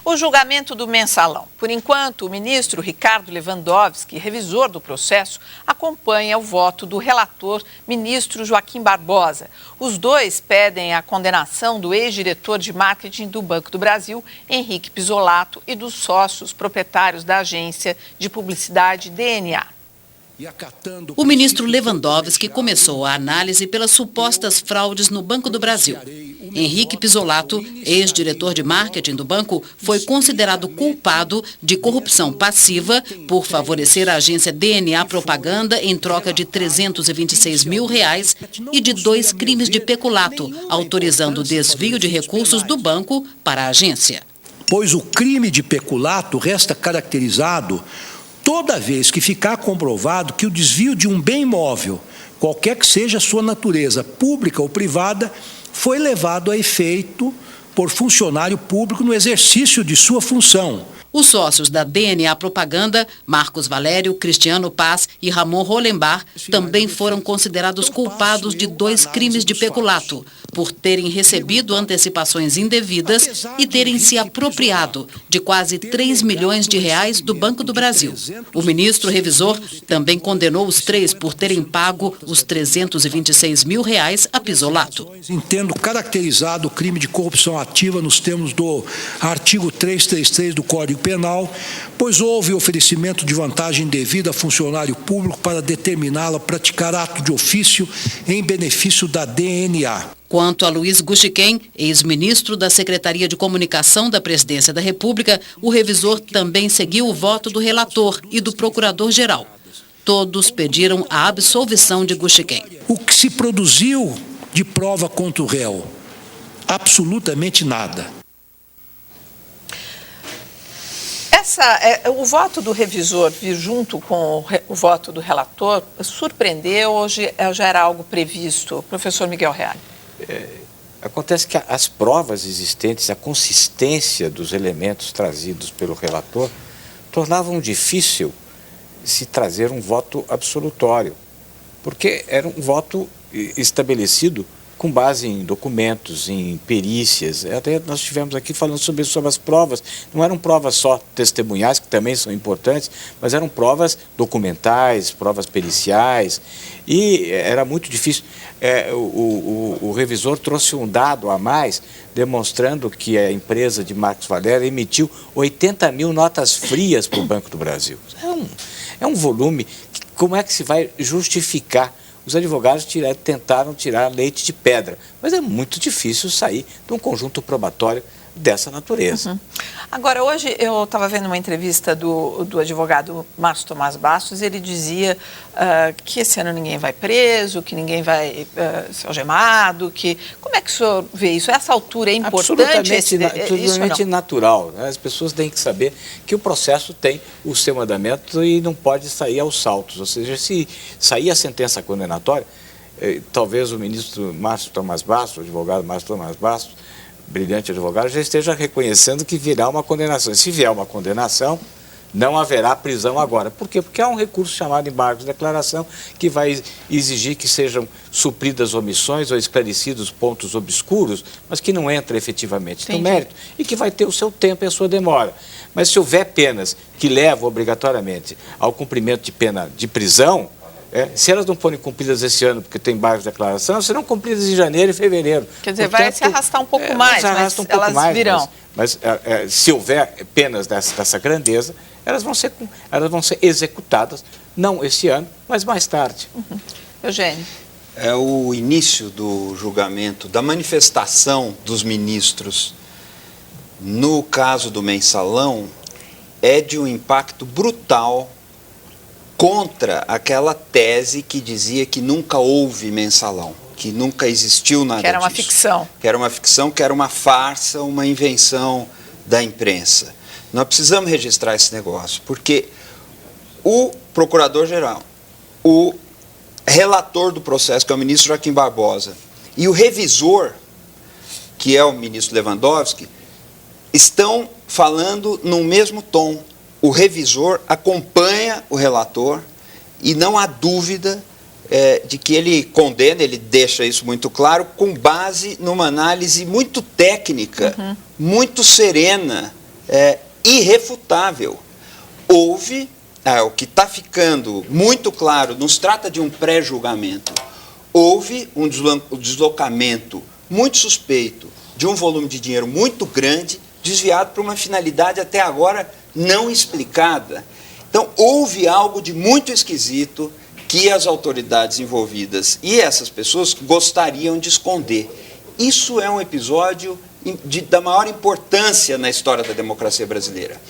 O julgamento do mensalão. Por enquanto, o ministro Ricardo Lewandowski, revisor do processo, acompanha o voto do relator, ministro Joaquim Barbosa. Os dois pedem a condenação do ex-diretor de marketing do Banco do Brasil, Henrique Pizzolatto, e dos sócios proprietários da agência de publicidade DNA. O ministro Lewandowski começou a análise pelas supostas fraudes no Banco do Brasil. Henrique Pizzolatto, ex-diretor de marketing do banco, foi considerado culpado de corrupção passiva por favorecer a agência DNA Propaganda em troca de R$326 mil e de 2 crimes de peculato, autorizando o desvio de recursos do banco para a agência. Pois o crime de peculato resta caracterizado toda vez que ficar comprovado que o desvio de um bem imóvel, qualquer que seja a sua natureza, pública ou privada, foi levado a efeito por funcionário público no exercício de sua função. Os sócios da DNA Propaganda, Marcos Valério, Cristiano Paz e Ramon Hollenbach, também foram considerados culpados de 2 crimes de peculato, por terem recebido antecipações indevidas e terem se apropriado de quase R$3 milhões do Banco do Brasil. O ministro revisor também condenou os 3 por terem pago os R$326 mil a Pizzolatto. Entendo caracterizado o crime de corrupção ativa nos termos do artigo 333 do Código Penal, pois houve oferecimento de vantagem indevida a funcionário público para determiná-lo a praticar ato de ofício em benefício da DNA. Quanto a Luiz Gushiken, ex-ministro da Secretaria de Comunicação da Presidência da República, o revisor também seguiu o voto do relator e do procurador-geral. Todos pediram a absolvição de Gushiken. O que se produziu de prova contra o réu? Absolutamente nada. O voto do revisor vir junto com o voto do relator surpreendeu ou já era algo previsto? Professor Miguel Reale. Acontece que as provas existentes, a consistência dos elementos trazidos pelo relator, tornavam difícil se trazer um voto absolutório, porque era um voto estabelecido com base em documentos, em perícias. Até nós estivemos aqui falando sobre as provas. Não eram provas só testemunhais, que também são importantes, mas eram provas documentais, provas periciais, e era muito difícil. O revisor trouxe um dado a mais, demonstrando que a empresa de Marcos Valério emitiu 80 mil notas frias para o Banco do Brasil. É um volume, como é que se vai justificar? Os advogados tentaram tirar leite de pedra, mas é muito difícil sair de um conjunto probatório dessa natureza. Uhum. Agora, hoje eu estava vendo uma entrevista do advogado Márcio Tomás Bastos, e ele dizia que esse ano ninguém vai preso, que ninguém vai ser algemado, que... Como é que o senhor vê isso? Essa altura é importante? Absolutamente natural, né? As pessoas têm que saber que o processo tem o seu andamento e não pode sair aos saltos. Ou seja, se sair a sentença condenatória, talvez o ministro Márcio Tomás Bastos, o advogado Márcio Tomás Bastos, brilhante advogado, já esteja reconhecendo que virá uma condenação. Se vier uma condenação, não haverá prisão agora. Por quê? Porque há um recurso chamado embargo de declaração que vai exigir que sejam supridas omissões ou esclarecidos pontos obscuros, mas que não entra efetivamente no mérito e que vai ter o seu tempo e a sua demora. Mas se houver penas que levam obrigatoriamente ao cumprimento de pena de prisão, se elas não forem cumpridas esse ano, porque tem embargo de declaração, serão cumpridas em janeiro e fevereiro. Quer dizer, vai se arrastar um pouco mais, mas elas virão. Mas se houver penas dessa grandeza, elas vão ser executadas, não esse ano, mas mais tarde. Uhum. Eugênio. É o início do julgamento, da manifestação dos ministros, no caso do mensalão, é de um impacto brutal contra aquela tese que dizia que nunca houve mensalão, que nunca existiu nada disso. Que era uma ficção. Que era uma ficção, que era uma farsa, uma invenção da imprensa. Nós precisamos registrar esse negócio, porque o procurador-geral, o relator do processo, que é o ministro Joaquim Barbosa, e o revisor, que é o ministro Lewandowski, estão falando no mesmo tom. O revisor acompanha o relator e não há dúvida de que ele condena, ele deixa isso muito claro, com base numa análise muito técnica, muito serena irrefutável. Houve, o que está ficando muito claro, não se trata de um pré-julgamento, houve um deslocamento muito suspeito de um volume de dinheiro muito grande, desviado para uma finalidade até agora não explicada. Então, houve algo de muito esquisito que as autoridades envolvidas e essas pessoas gostariam de esconder. Isso é um episódio da maior importância na história da democracia brasileira.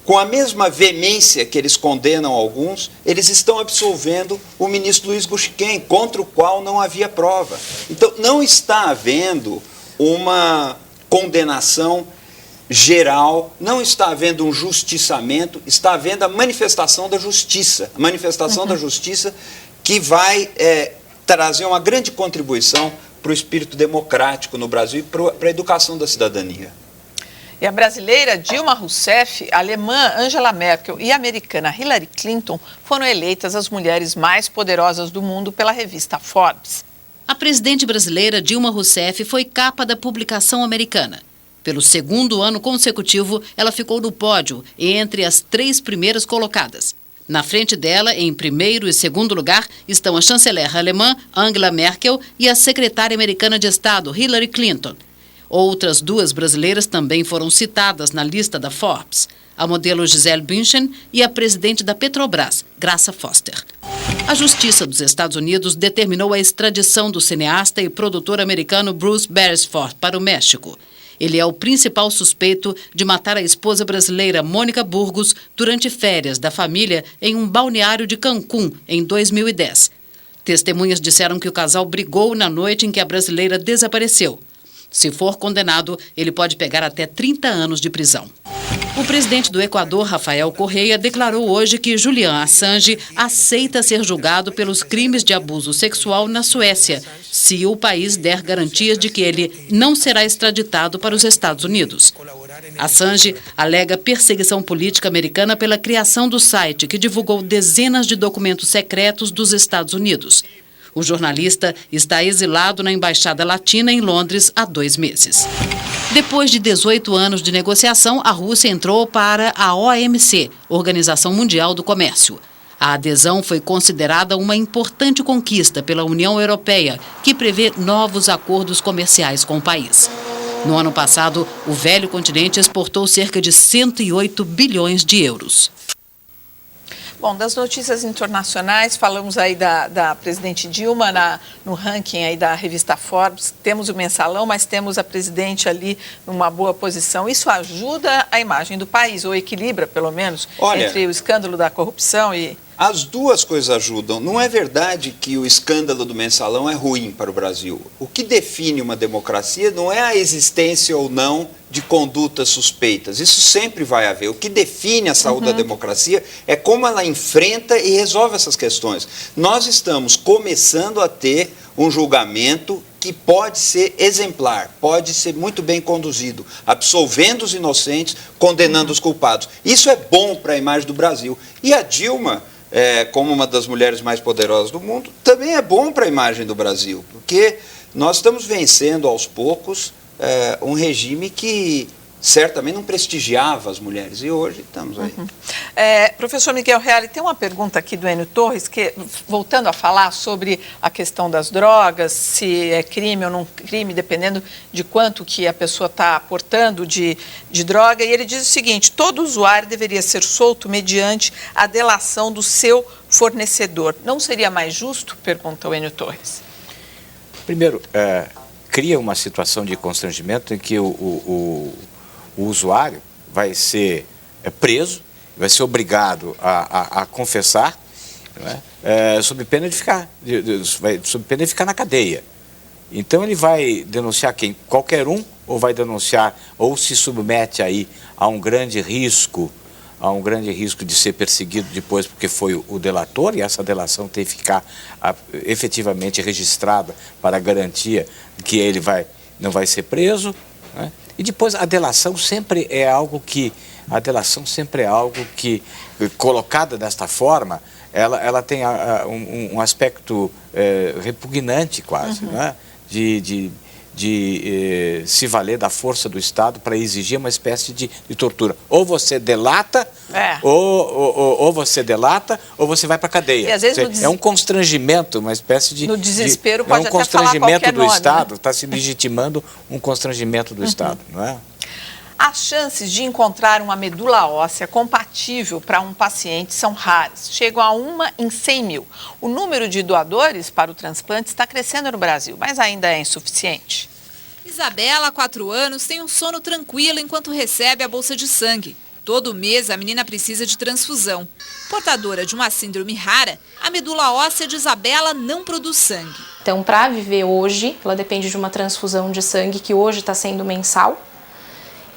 Com a mesma veemência que eles condenam alguns, eles estão absolvendo o ministro Luiz Gushiken, contra o qual não havia prova. Então, não está havendo uma condenação geral, não está havendo um justiçamento, está havendo a manifestação da justiça. A manifestação da justiça que vai trazer uma grande contribuição para o espírito democrático no Brasil e para a educação da cidadania. E a brasileira Dilma Rousseff, a alemã Angela Merkel e a americana Hillary Clinton foram eleitas as mulheres mais poderosas do mundo pela revista Forbes. A presidente brasileira Dilma Rousseff foi capa da publicação americana. Pelo segundo ano consecutivo, ela ficou no pódio entre as 3 primeiras colocadas. Na frente dela, em primeiro e segundo lugar, estão a chanceler alemã Angela Merkel e a secretária americana de Estado Hillary Clinton. Outras 2 brasileiras também foram citadas na lista da Forbes, a modelo Gisele Bündchen e a presidente da Petrobras, Graça Foster. A Justiça dos Estados Unidos determinou a extradição do cineasta e produtor americano Bruce Beresford para o México. Ele é o principal suspeito de matar a esposa brasileira Mônica Burgos durante férias da família em um balneário de Cancún, em 2010. Testemunhas disseram que o casal brigou na noite em que a brasileira desapareceu. Se for condenado, ele pode pegar até 30 anos de prisão. O presidente do Equador, Rafael Correa, declarou hoje que Julian Assange aceita ser julgado pelos crimes de abuso sexual na Suécia, se o país der garantias de que ele não será extraditado para os Estados Unidos. Assange alega perseguição política americana pela criação do site que divulgou dezenas de documentos secretos dos Estados Unidos. O jornalista está exilado na Embaixada Latina em Londres há 2 meses. Depois de 18 anos de negociação, a Rússia entrou para a OMC, Organização Mundial do Comércio. A adesão foi considerada uma importante conquista pela União Europeia, que prevê novos acordos comerciais com o país. No ano passado, o velho continente exportou cerca de 108 bilhões de euros. Bom, das notícias internacionais, falamos aí da presidente Dilma no ranking aí da revista Forbes. Temos o mensalão, mas temos a presidente ali numa boa posição. Isso ajuda a imagem do país, ou equilibra, pelo menos, entre o escândalo da corrupção e... As duas coisas ajudam. Não é verdade que o escândalo do mensalão é ruim para o Brasil. O que define uma democracia não é a existência ou não de condutas suspeitas. Isso sempre vai haver. O que define a saúde da democracia é como ela enfrenta e resolve essas questões. Nós estamos começando a ter um julgamento que pode ser exemplar, pode ser muito bem conduzido, absolvendo os inocentes, condenando os culpados. Isso é bom para a imagem do Brasil. E a Dilma, como uma das mulheres mais poderosas do mundo, também é bom para a imagem do Brasil, porque nós estamos vencendo aos poucos um regime que certamente não prestigiava as mulheres, e hoje estamos aí. Professor Miguel Reale, tem uma pergunta aqui do Enio Torres, que, voltando a falar sobre a questão das drogas, se é crime ou não crime, dependendo de quanto que a pessoa está aportando de droga, e ele diz o seguinte: todo usuário deveria ser solto mediante a delação do seu fornecedor. Não seria mais justo? Pergunta o Enio Torres. Primeiro, cria uma situação de constrangimento em que o usuário vai ser preso, vai ser obrigado a confessar, sob pena de ficar na cadeia. Então ele vai denunciar quem? Qualquer um, ou vai denunciar, ou se submete aí a um grande risco de ser perseguido depois porque foi o delator, e essa delação tem que ficar efetivamente registrada para garantia que ele não vai ser preso, né? E depois a delação sempre é algo que, colocada desta forma, ela tem um aspecto repugnante quase, né? se valer da força do Estado para exigir uma espécie de tortura. Ou você delata, ou você delata, ou você vai para a cadeia. E às vezes é um constrangimento, uma espécie de... No desespero pode até falar qualquer nome. É um constrangimento do Estado, está se legitimando um constrangimento do Estado, não é? As chances de encontrar uma medula óssea compatível para um paciente são raras, chegam a 1 em 100 mil. O número de doadores para o transplante está crescendo no Brasil, mas ainda é insuficiente. Isabela, 4 anos, tem um sono tranquilo enquanto recebe a bolsa de sangue. Todo mês a menina precisa de transfusão. Portadora de uma síndrome rara, a medula óssea de Isabela não produz sangue. Então, para viver hoje, ela depende de uma transfusão de sangue que hoje está sendo mensal.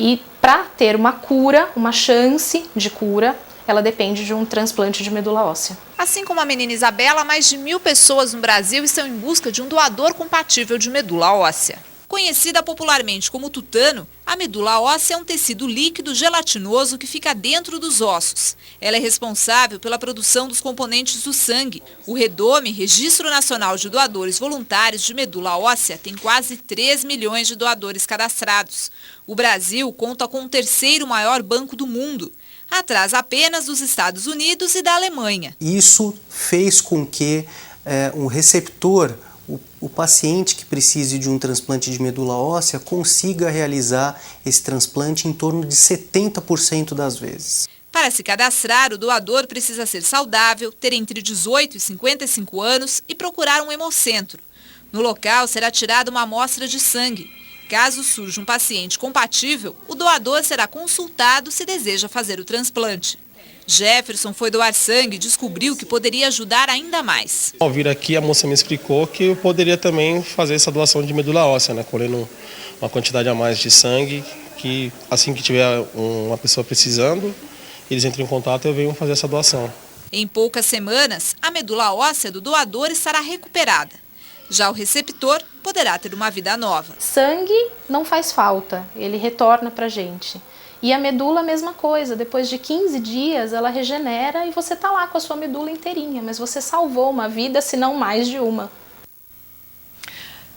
E para ter uma cura, uma chance de cura, ela depende de um transplante de medula óssea. Assim como a menina Isabela, mais de 1.000 pessoas no Brasil estão em busca de um doador compatível de medula óssea. Conhecida popularmente como tutano, a medula óssea é um tecido líquido gelatinoso que fica dentro dos ossos. Ela é responsável pela produção dos componentes do sangue. O REDOME, Registro Nacional de Doadores Voluntários de Medula Óssea, tem quase 3 milhões de doadores cadastrados. O Brasil conta com o 3º maior banco do mundo, atrás apenas dos Estados Unidos e da Alemanha. Isso fez com que um receptor, o paciente que precise de um transplante de medula óssea, consiga realizar esse transplante em torno de 70% das vezes. Para se cadastrar, o doador precisa ser saudável, ter entre 18 e 55 anos e procurar um hemocentro. No local será tirada uma amostra de sangue. Caso surja um paciente compatível, o doador será consultado se deseja fazer o transplante. Jefferson foi doar sangue e descobriu que poderia ajudar ainda mais. Ao vir aqui, a moça me explicou que eu poderia também fazer essa doação de medula óssea, né? Colhendo uma quantidade a mais de sangue, que assim que tiver uma pessoa precisando, eles entram em contato e eu venho fazer essa doação. Em poucas semanas, a medula óssea do doador estará recuperada. Já o receptor poderá ter uma vida nova. Sangue não faz falta, ele retorna para a gente. E a medula, a mesma coisa, depois de 15 dias ela regenera e você está lá com a sua medula inteirinha, mas você salvou uma vida, se não mais de uma.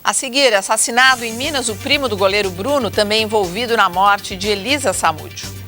A seguir, assassinado em Minas o primo do goleiro Bruno, também envolvido na morte de Elisa Samúdio.